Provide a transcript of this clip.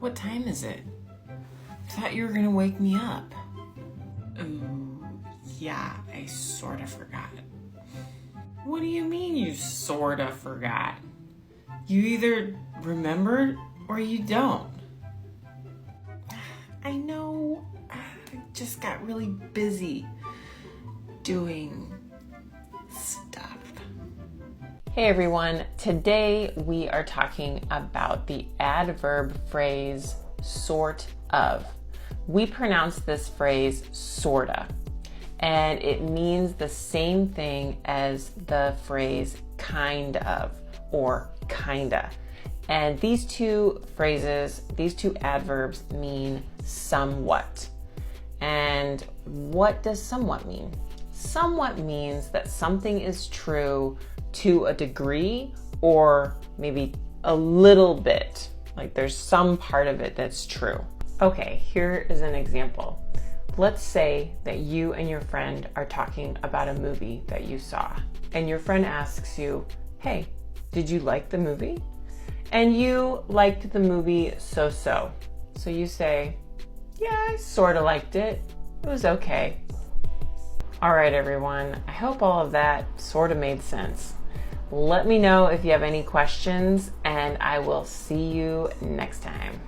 What time is it? I thought you were gonna wake me up. Ooh, yeah, I sorta forgot. What do you mean you sorta forgot? You either remember or you don't. I know, I just got really busy doing stuff. Hey everyone, today we are talking about the adverb phrase sort of. We pronounce this phrase sorta, and it means the same thing as the phrase kind of or kinda. And these two phrases, these two adverbs mean somewhat. And what does somewhat mean? Somewhat means that something is true to a degree or maybe a little bit. Like there's some part of it that's true. Okay, here is an example. Let's say that you and your friend are talking about a movie that you saw, and your friend asks you, hey, did you like the movie? And you liked the movie so-so. So you say, yeah, I sort of liked it. It was okay. All right, everyone. I hope all of that sort of made sense. Let me know if you have any questions, and I will see you next time.